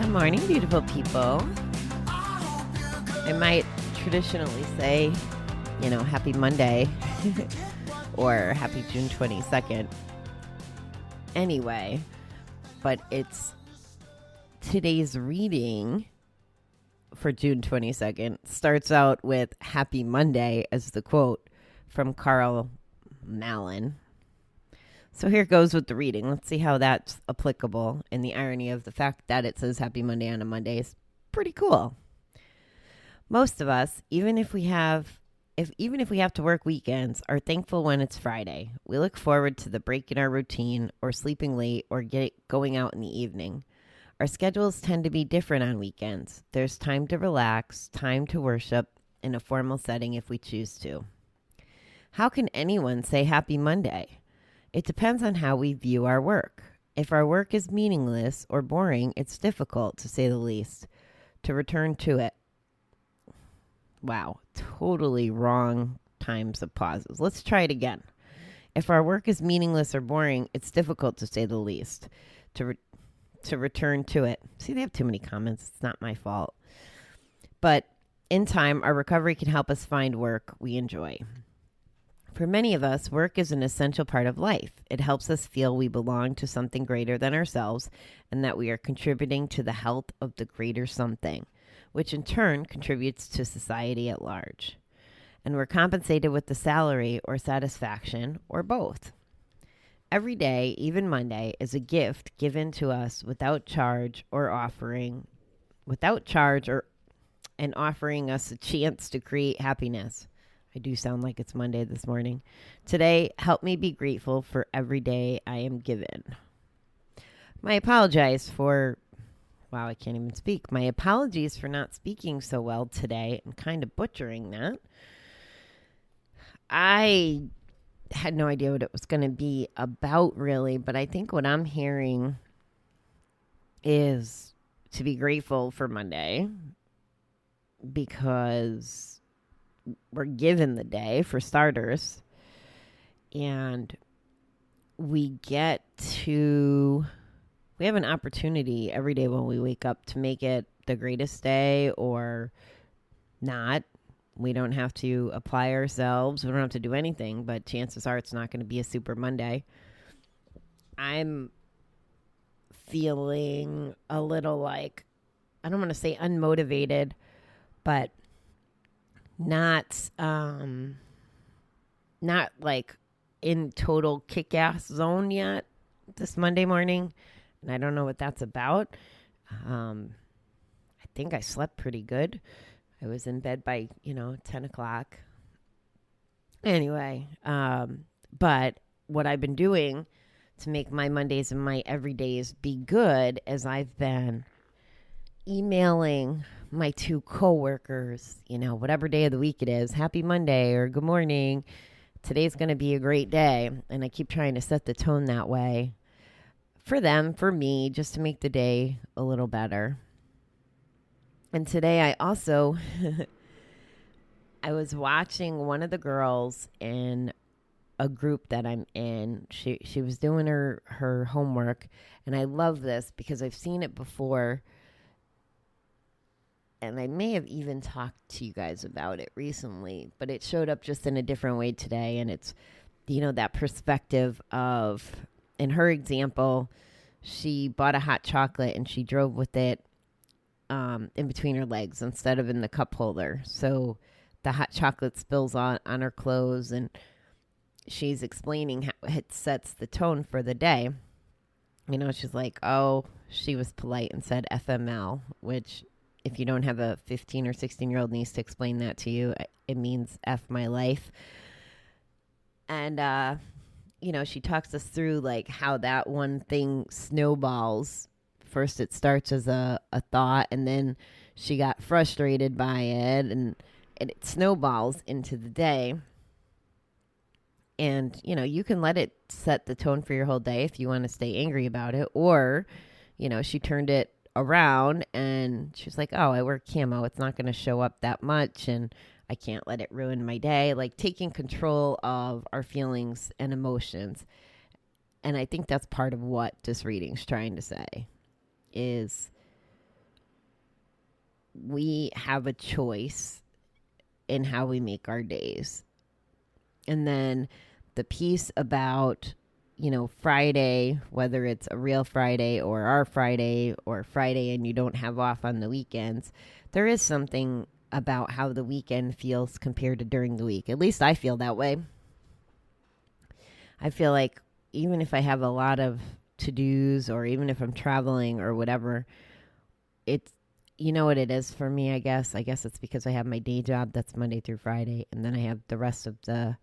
Good morning, beautiful people. I might traditionally say, happy Monday or happy June 22nd. Anyway, but it's today's reading for June 22nd starts out with happy Monday as the quote from Carl Malin. So here goes with the reading. Let's see how that's applicable. And the irony of the fact that it says happy Monday on a Monday is pretty cool. Most of us, even if we have to work weekends, are thankful when it's Friday. We look forward to the break in our routine or sleeping late or going out in the evening. Our schedules tend to be different on weekends. There's time to relax, time to worship in a formal setting if we choose to. How can anyone say happy Monday? It depends on how we view our work. If our work is meaningless or boring, it's difficult, to say the least, to return to it. Wow, totally wrong times of pauses. Let's try it again. If our work is meaningless or boring, it's difficult, to say the least, to return to it. See, they have too many comments. It's not my fault. But in time, our recovery can help us find work we enjoy. For many of us, work is an essential part of life. It helps us feel we belong to something greater than ourselves and that we are contributing to the health of the greater something, which in turn contributes to society at large. And we're compensated with the salary or satisfaction or both. Every day, even Monday, is a gift given to us without charge and offering us a chance to create happiness. I do sound like it's Monday this morning. Today, help me be grateful for every day I am given. I apologies for not speaking so well today and kind of butchering that. I had no idea what it was going to be about, really, but I think what I'm hearing is to be grateful for Monday because we're given the day, for starters, and we have an opportunity every day when we wake up to make it the greatest day or not. We don't have to apply ourselves. We don't have to do anything, but chances are it's not going to be a super Monday. I'm feeling a little like, I don't want to say unmotivated, but not like in total kick-ass zone yet this Monday morning. And I don't know what that's about. I think I slept pretty good. I was in bed by, 10 o'clock. Anyway, but what I've been doing to make my Mondays and my everydays be good is I've been emailing my two coworkers, whatever day of the week it is, happy Monday or good morning. Today's going to be a great day. And I keep trying to set the tone that way for them, for me, just to make the day a little better. And today I also, I was watching one of the girls in a group that I'm in. She was doing her homework. And I love this because I've seen it before. And I may have even talked to you guys about it recently, but it showed up just in a different way today. And it's, that perspective of, in her example, she bought a hot chocolate and she drove with it in between her legs instead of in the cup holder. So the hot chocolate spills on her clothes, and she's explaining how it sets the tone for the day. She's like, oh, she was polite and said FML, which, if you don't have a 15 or 16-year-old niece to explain that to you, it means F my life. And, she talks us through like how that one thing snowballs. First it starts as a thought, and then she got frustrated by it, and it snowballs into the day. And, you can let it set the tone for your whole day if you want to stay angry about it. Or, she turned it around and she's like, oh, I wear camo. It's not going to show up that much and I can't let it ruin my day. Like taking control of our feelings and emotions. And I think that's part of what this reading's trying to say is we have a choice in how we make our days. And then the piece about, Friday, whether it's a real Friday or our Friday or Friday and you don't have off on the weekends, there is something about how the weekend feels compared to during the week. At least I feel that way. I feel like even if I have a lot of to-dos or even if I'm traveling or whatever, it's, you know what it is for me, I guess. I guess it's because I have my day job that's Monday through Friday, and then I have the rest of the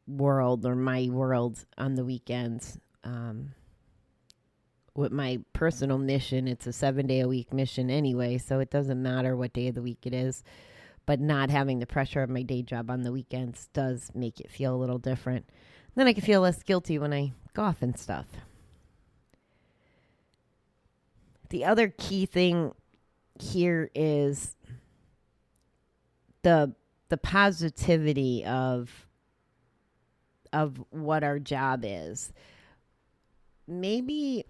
world or my world on the weekends. With my personal mission, it's a 7-day-a-week mission anyway, so it doesn't matter what day of the week it is. But not having the pressure of my day job on the weekends does make it feel a little different. Then I can feel less guilty when I go off and stuff. The other key thing here is the positivity of what our job is. Maybe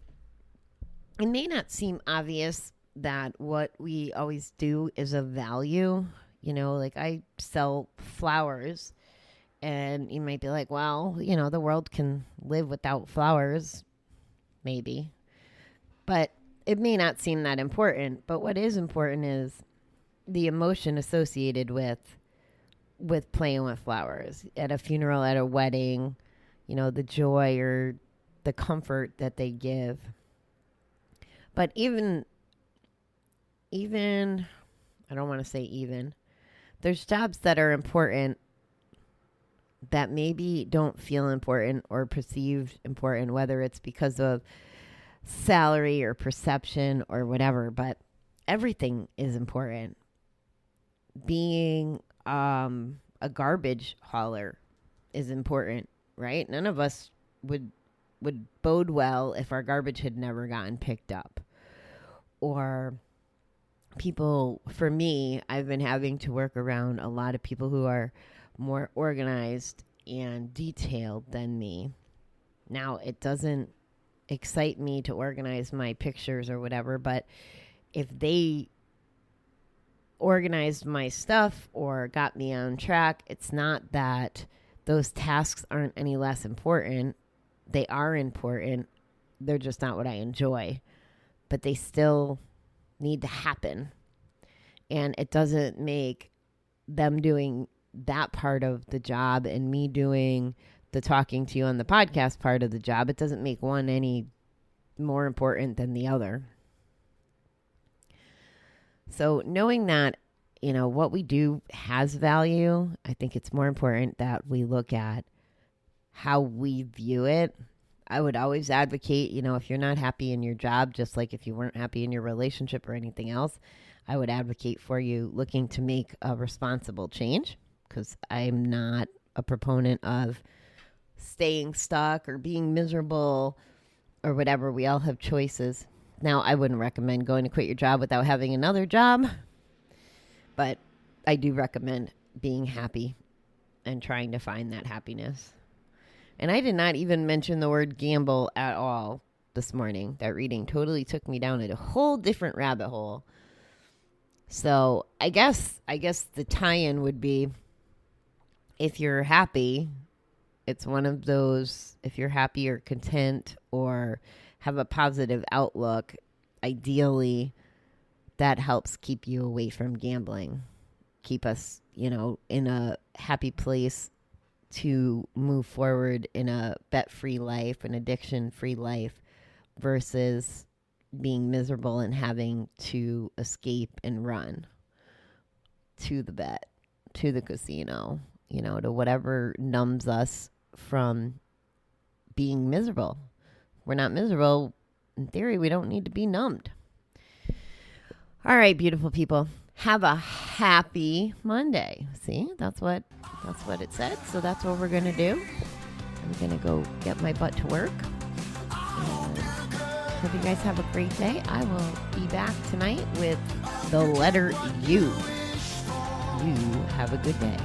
it may not seem obvious that what we always do is of value. Like I sell flowers, and you might be like, well, the world can live without flowers, maybe. But it may not seem that important. But what is important is the emotion associated with playing with flowers at a funeral, at a wedding, the joy or the comfort that they give. But even, I don't want to say even, there's jobs that are important that maybe don't feel important or perceived important, whether it's because of salary or perception or whatever, but everything is important. Being a garbage hauler is important, right? None of us would bode well if our garbage had never gotten picked up. Or people, for me, I've been having to work around a lot of people who are more organized and detailed than me. Now, it doesn't excite me to organize my pictures or whatever, but if they organized my stuff or got me on track, it's not that those tasks aren't any less important. They are important. They're just not what I enjoy, but they still need to happen. And it doesn't make them doing that part of the job and me doing the talking to you on the podcast part of the job, it doesn't make one any more important than the other. So knowing that, what we do has value, I think it's more important that we look at how we view it. I would always advocate, if you're not happy in your job, just like if you weren't happy in your relationship or anything else, I would advocate for you looking to make a responsible change, because I'm not a proponent of staying stuck or being miserable or whatever. We all have choices. Now, I wouldn't recommend going to quit your job without having another job, but I do recommend being happy and trying to find that happiness. And I did not even mention the word gamble at all this morning. That reading totally took me down a whole different rabbit hole. So I guess the tie-in would be, if you're happy, it's one of those, if you're happy or content or have a positive outlook, ideally that helps keep you away from gambling. Keep us, in a happy place to move forward in a bet-free life, an addiction-free life, versus being miserable and having to escape and run to the bet, to the casino, to whatever numbs us from being miserable. We're not miserable. In theory, we don't need to be numbed. All right, beautiful people. Have a happy Monday. See, that's what it said. So that's what we're going to do. I'm going to go get my butt to work. And hope you guys have a great day. I will be back tonight with the letter U. You have a good day.